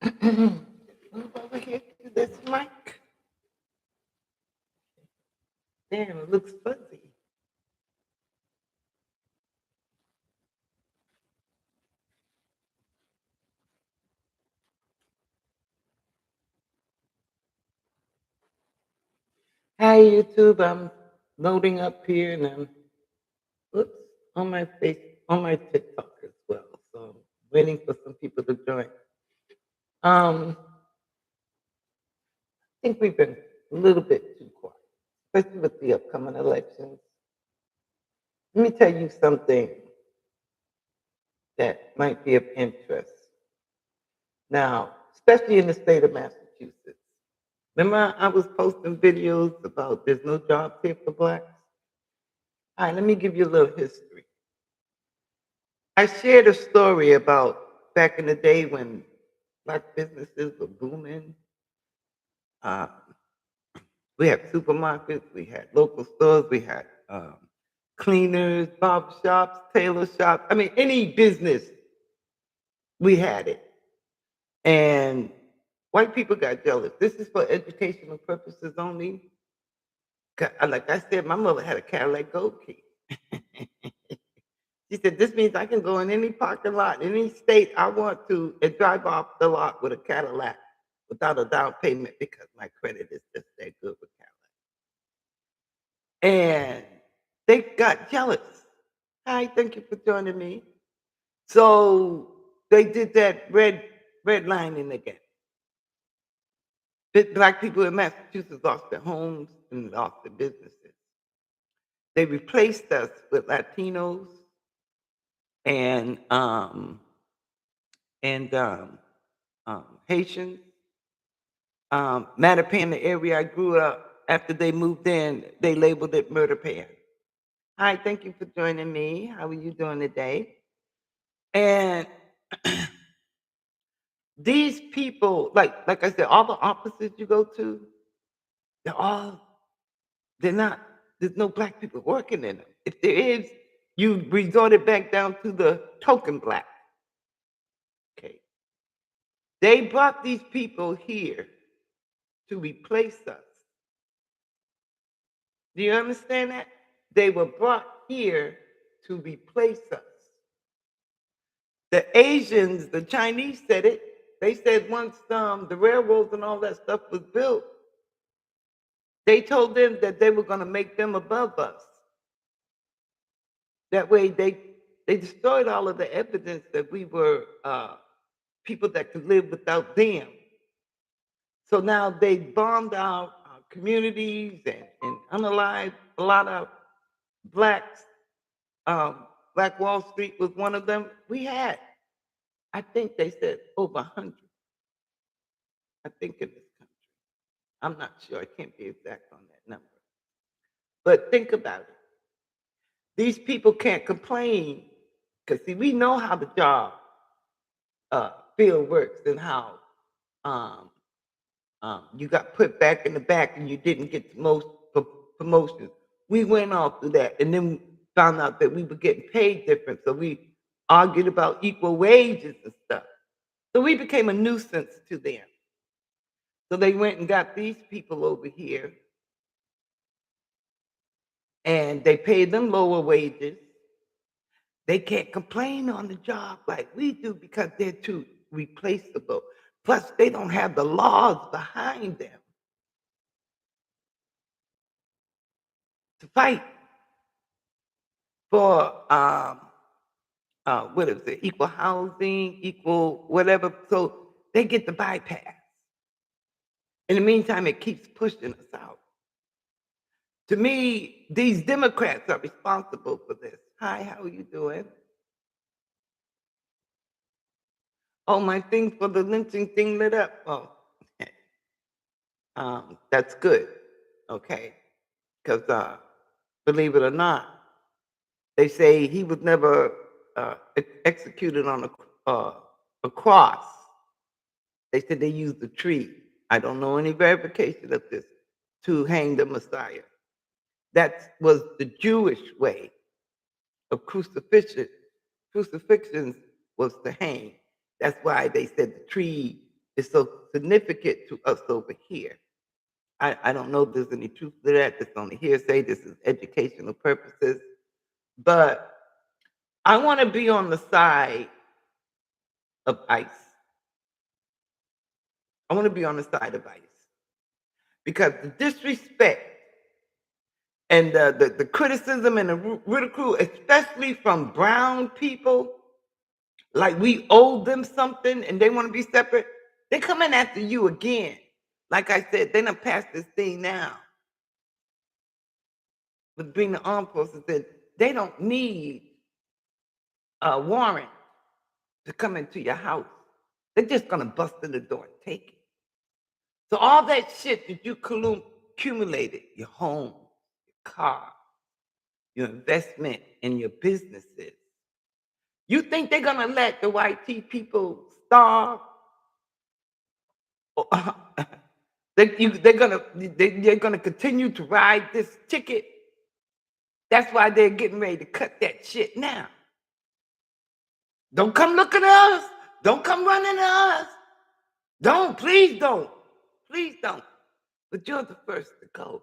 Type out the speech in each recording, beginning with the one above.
Move over here to this mic. Damn, it looks fuzzy. Hi, YouTube. I'm loading up here and I'm oops, on my face, on my TikTok as well. So I'm waiting for some people to join. I think we've been a little bit too quiet, especially with the upcoming elections. Let me tell you something that might be of interest. Now, especially in the state of Massachusetts. Remember, I was posting videos about there's no jobs here for blacks? All right, let me give you a little history. I shared a story about back in the day when black businesses were booming. Uh, we had supermarkets, we had local stores, we had cleaners, barber shops, tailor shops. I mean, any business, we had it. And white people got jealous. This is for educational purposes only. Like I said, my mother had a Cadillac Gold Key. She said, this means I can go in any parking lot, any state I want to, and drive off the lot with a Cadillac without a down payment because my credit is just that good with Cadillac. And they got jealous. Hi, thank you for joining me. So they did that redlining again. Black people in Massachusetts lost their homes and lost their businesses. They replaced us with Latinos and and um, Haitians. Mattapan, the area I grew up, after they moved in, they labeled it Murder Pan. Hi, thank you for joining me. How are you doing today? And these people, like I said, all the offices you go to, they're all they're not. There's no black people working in them. If there is, you resort it back down to the token black. Okay, they brought these people here to replace us. Do you understand that? They were brought here to replace us. The Asians, the Chinese said it. They said once the railroads and all that stuff was built, they told them that they were going to make them above us. That way, they destroyed all of the evidence that we were people that could live without them. So now they bombed out communities and unalived a lot of blacks. Black Wall Street was one of them. We had, I think they said over 100. I think in this country. I'm not sure. I can't be exact on that number. But think about it. These people can't complain because see, we know how the job field works and how um, you got put back in the back and you didn't get the most promotions. We went all through that and then found out that we were getting paid different. So we argued about equal wages and stuff. So we became a nuisance to them. So they went and got these people over here and they paid them lower wages. They can't complain on the job like we do because they're too replaceable. Plus, they don't have the laws behind them to fight for what is it, equal housing, equal whatever. So they get the bypass. In the meantime, it keeps pushing us out. To me, these Democrats are responsible for this. Hi, how are you doing? Oh, my thing for the lynching thing lit up. Oh, that's good. Okay, because believe it or not, they say he was never executed on a cross. They said they used a tree. I don't know any verification of this to hang the Messiah. That was the Jewish way of crucifixion. Crucifixions was to hang. That's why they said the tree is so significant to us over here. I don't know if there's any truth to that. This is only hearsay. This is educational purposes. But I want to be on the side of ICE. I want to be on the side of ICE because the disrespect and the criticism and the ridicule, especially from brown people, like we owe them something and they want to be separate, they're coming after you again. Like I said, they done passed this thing now with being the armed forces that they don't need a warrant to come into your house. They're just gonna bust in the door and take it. So all that shit that you accumulated, your home, your car, your investment, and your businesses, you think they're gonna let the white people starve? They're gonna continue to ride this ticket. That's why they're getting ready to cut that shit now. Don't come looking at us. Don't come running to us. Don't, please don't. Please don't. But you're the first to go.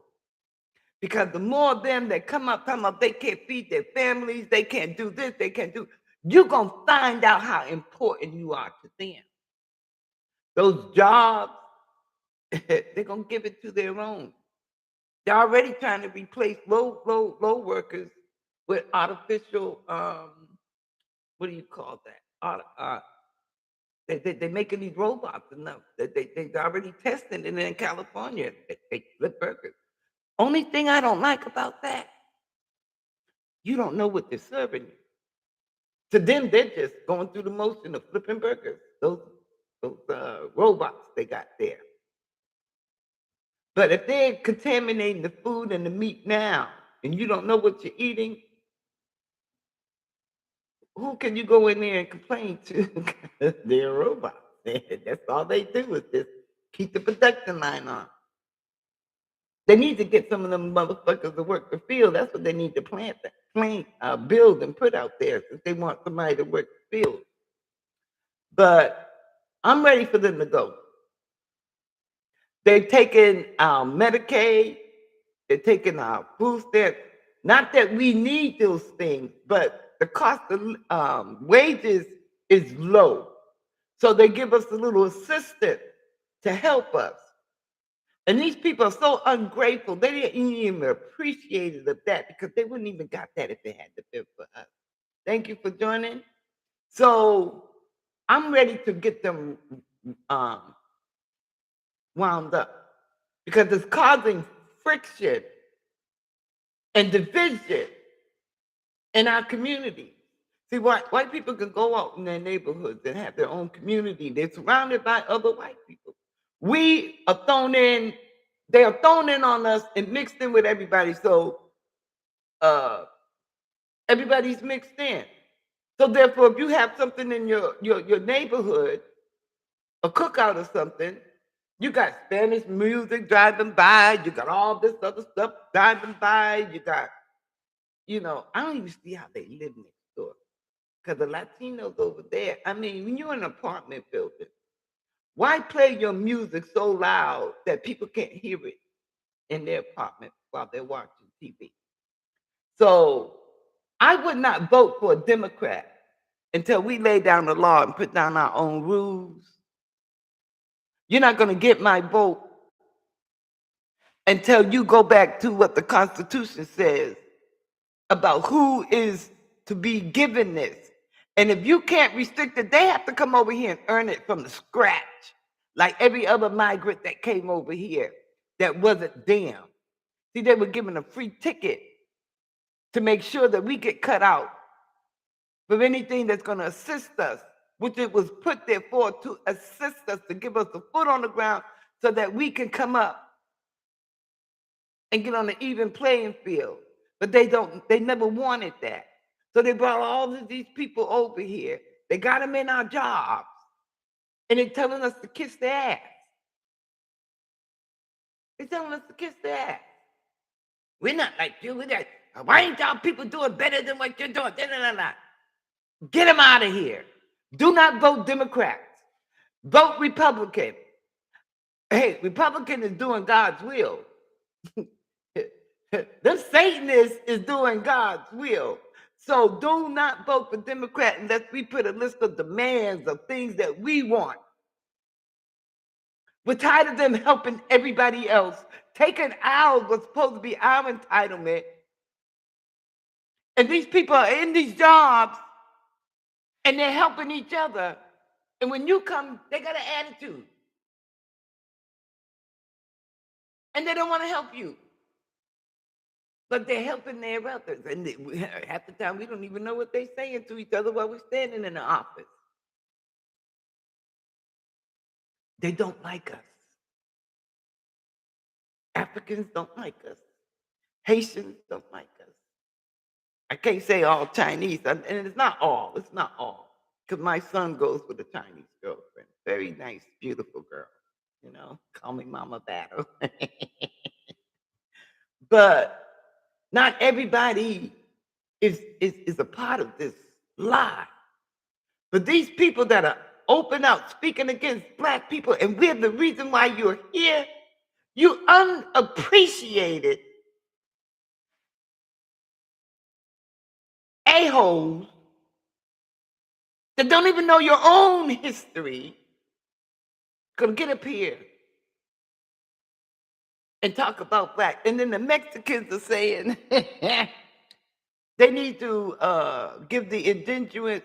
Because the more of them that come up talking about they can't feed their families, they can't do this, they can't do, you're going to find out how important you are to them. Those jobs, they're going to give it to their own. They're already trying to replace low workers with artificial, what do you call that? They're making these robots enough. They're already testing it in California. They flip burgers. Only thing I don't like about that, you don't know what they're serving you. To them, they're just going through the motion of flipping burgers. Those robots they got there. But if they're contaminating the food and the meat now, and you don't know what you're eating, who can you go in there and complain to? They're robots. That's all they do is just keep the production line on. They need to get some of them motherfuckers to work the field. That's what they need to build and put out there if they want somebody to work the field. But I'm ready for them to go. They've taken our Medicaid. They're taking our food stamps. Not that we need those things, but the cost of wages is low. So they give us a little assistance to help us. And these people are so ungrateful. They didn't even appreciate it of that because they wouldn't even got that if they had to bid for us. Thank you for joining. So I'm ready to get them wound up because it's causing friction and division in our community. See, white people can go out in their neighborhoods and have their own community. They're surrounded by other white people. We are thrown in, they are thrown in on us and mixed in with everybody. So everybody's mixed in. So therefore, if you have something in your neighborhood, a cookout or something, you got Spanish music driving by, you got all this other stuff driving by, you got, I don't even see how they live next door. Because the Latinos over there, I mean, when you're in an apartment building, why play your music so loud that people can't hear it in their apartment while they're watching TV? So I would not vote for a Democrat until we lay down the law and put down our own rules. You're not going to get my vote until you go back to what the Constitution says about who is to be given this. And if you can't restrict it, they have to come over here and earn it from the scratch, like every other migrant that came over here that wasn't them. See, they were given a free ticket to make sure that we get cut out from anything that's going to assist us, which it was put there for to assist us, to give us a foot on the ground so that we can come up and get on an even playing field. But they never wanted that. So they brought all of these people over here. They got them in our jobs. And they're telling us to kiss their ass. They're telling us to kiss their ass. We're not like you. Why ain't y'all people doing better than what you're doing? Get them out of here. Do not vote Democrats. Vote Republican. Hey, Republican is doing God's will. The Satanist is doing God's will. So do not vote for Democrat unless we put a list of demands of things that we want. We're tired of them helping everybody else, taking out what's supposed to be our entitlement. And these people are in these jobs and they're helping each other. And when you come, they got an attitude. And they don't want to help you. But they're helping their others. And half the time, we don't even know what they're saying to each other while we're standing in the office. They don't like us. Africans don't like us. Haitians don't like us. I can't say all Chinese, and it's not all. It's not all. Because my son goes with a Chinese girlfriend. Very nice, beautiful girl. You know, call me Mama Battle. But not everybody is a part of this lie. But these people that are open out speaking against Black people, and we're the reason why you're here, you unappreciated a-holes that don't even know your own history gonna get up here and talk about Black. And then the Mexicans are saying they need to give the indigenous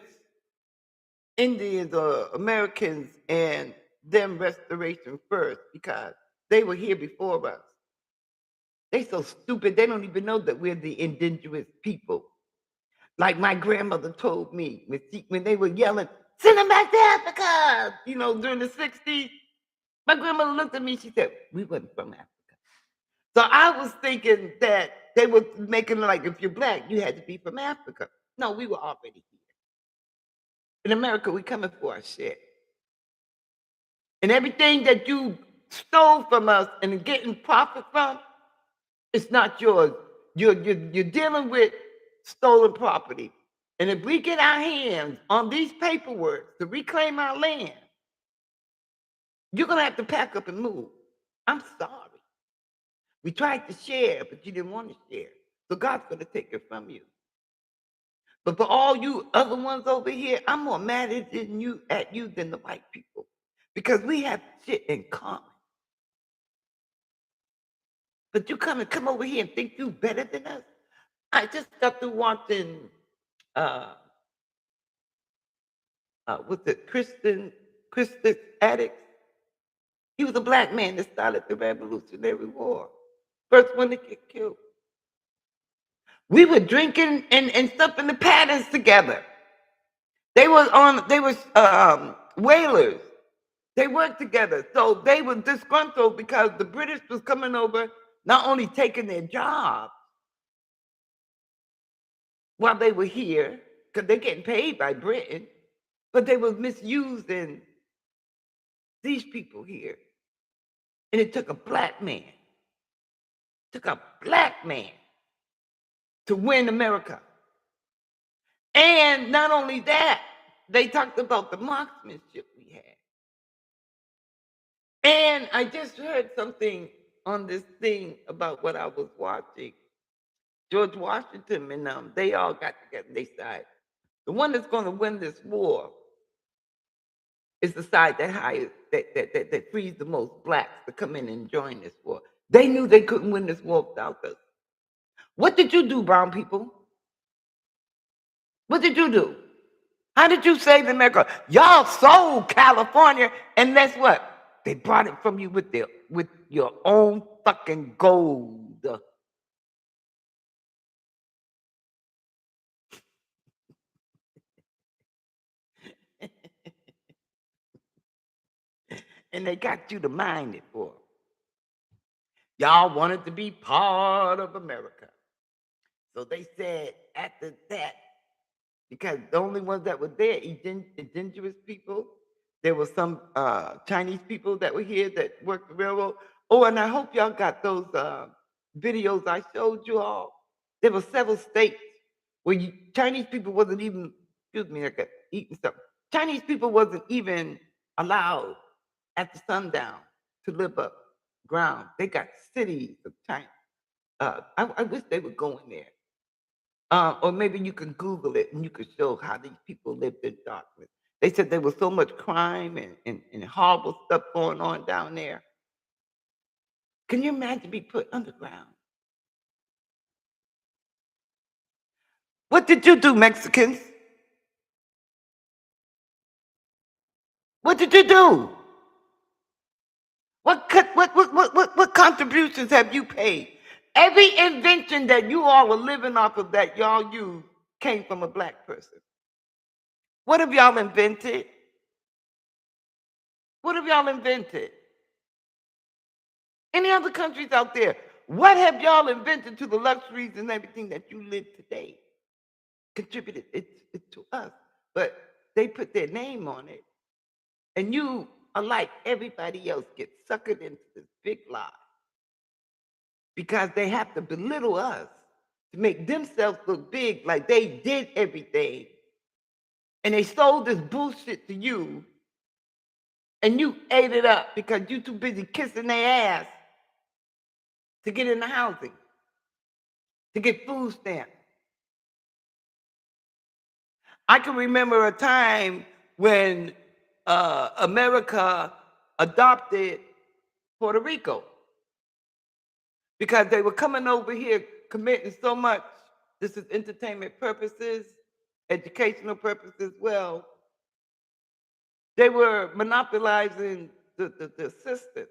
Indians or Americans and them restoration first because they were here before us. They so stupid, they don't even know that we're the indigenous people. Like my grandmother told me when they were yelling, send them back to Africa, you know, during the 60s. My grandmother looked at me, she said, we wasn't from Africa. So I was thinking that they were making like, if you're Black, you had to be from Africa. No, we were already here. In America, we coming for our shit. And everything that you stole from us and getting profit from, it's not yours. You're dealing with stolen property. And if we get our hands on these paperwork to reclaim our land, you're going to have to pack up and move. I'm sorry. We tried to share, but you didn't want to share. So God's going to take it from you. But for all you other ones over here, I'm more mad at you than the white people. Because we have shit in common. But you come over here and think you better than us? I just got through watching, what's it, Christian Addicts. He was a Black man that started the Revolutionary War. First one to get killed. We were drinking and stuff in the patterns together. They were whalers. They worked together. So they were disgruntled because the British was coming over, not only taking their jobs while they were here, because they're getting paid by Britain, but they were misusing these people here. And it took a Black man, to win America. And not only that, they talked about the marksmanship we had. And I just heard something on this thing about what I was watching. George Washington and they all got together and they said, the one that's going to win this war is the side that frees the most Blacks to come in and join this war. They knew they couldn't win this war without us. What did you do, brown people? What did you do? How did you save America? Y'all sold California, and guess what? They brought it from you with your own fucking gold. And they got you to mine it for them. Y'all wanted to be part of America. So they said after that, because the only ones that were there, indigenous people, there were some Chinese people that were here that worked the railroad. Oh, and I hope y'all got those videos I showed you all. There were several states where Chinese people wasn't even, excuse me, I got eating something. Chinese people wasn't even allowed at the sundown to live up ground. They got cities of China. I wish they would go in there. Or maybe you can Google it and you could show how these people lived in darkness. They said there was so much crime and horrible stuff going on down there. Can you imagine being put underground? What did you do, Mexicans? What did you do? What contributions have you paid? Every invention that you all were living off of that y'all used came from a black person. What have y'all invented? What have y'all invented? Any other countries out there? What have y'all invented to the luxuries and everything that you live today? Contributed it to us, but they put their name on it, and you, unlike everybody else, get suckered into this big lie because they have to belittle us to make themselves look big, like they did everything, and they sold this bullshit to you, and you ate it up because you too busy kissing their ass to get into housing, to get food stamps. I can remember a time when America adopted Puerto Rico because they were coming over here committing so much. This is entertainment purposes, educational purposes. Well, they were monopolizing the system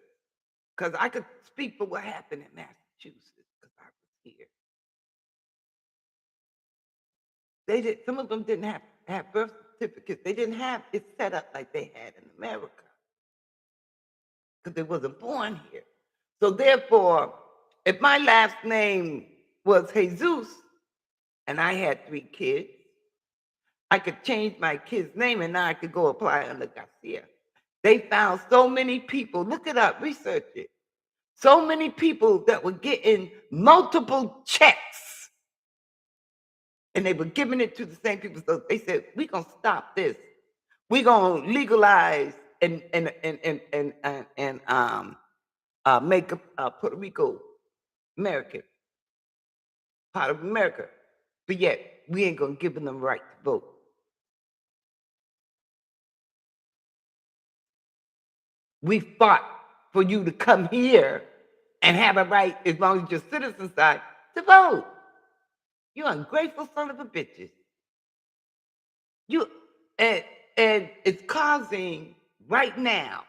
because I could speak for what happened in Massachusetts because I was here. They did. Some of them didn't have birth certificates. They didn't have it set up like they had in America because they wasn't born here. So therefore, if my last name was Jesus and I had 3 kids, I could change my kid's name and now I could go apply under Garcia. They found so many people, look it up, research it. So many people that were getting multiple checks and they were giving it to the same people. So they said, we're gonna stop this. We're gonna legalize and make Puerto Rico American, part of America. But yet we ain't gonna give them the right to vote. We fought for you to come here and have a right, as long as you're citizen side, to vote. You ungrateful son of a bitches. You and it's causing right now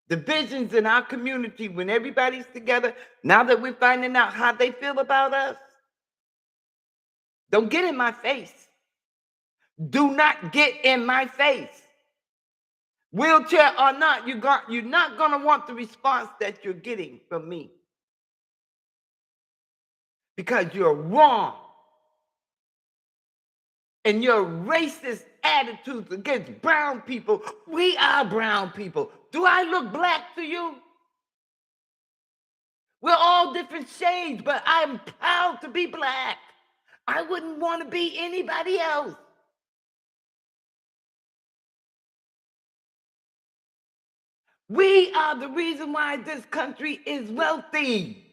divisions in our community when everybody's together. Now that we're finding out how they feel about us, don't get in my face. Do not get in my face. Wheelchair or not, you're not going to want the response that you're getting from me because you're wrong. And your racist attitudes against brown people. We are brown people. Do I look black to you? We're all different shades, but I'm proud to be black. I wouldn't want to be anybody else. We are the reason why this country is wealthy.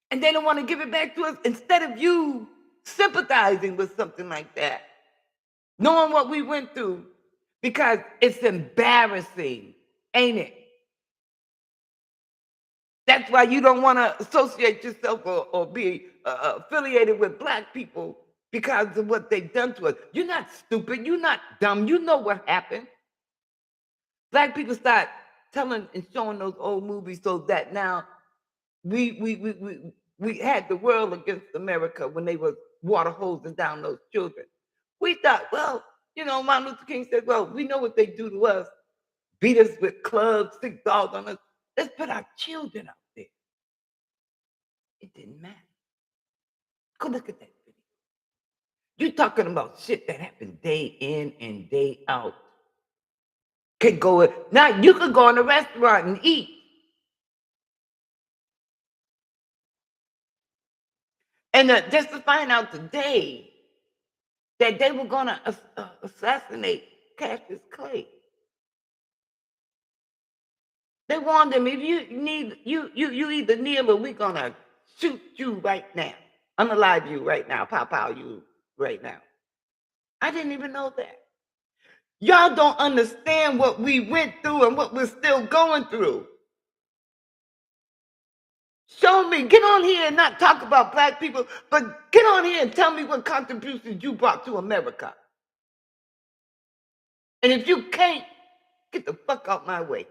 And they don't want to give it back to us instead of you sympathizing with something like that. Knowing what we went through, because it's embarrassing, ain't it? That's why you don't want to associate yourself or be affiliated with black people because of what they've done to us. You're not stupid. You're not dumb. You know what happened. Black people start telling and showing those old movies so that now we had the world against America when they were water hosing down those children. We thought, well, Martin Luther King said, well, we know what they do to us. Beat us with clubs, stick dogs on us. Let's put our children out there. It didn't matter. Go look at that video. You're talking about shit that happened day in and day out. Now you could go in a restaurant and eat. And just to find out today that they were going to assassinate Cassius Clay. They warned him, if you need you either kneel or we're gonna shoot you right now. Unalive you right now, pow you right now. I didn't even know that. Y'all don't understand what we went through and what we're still going through. Show me, get on here and not talk about black people, but get on here and tell me what contributions you brought to America. And if you can't, get the fuck out my way.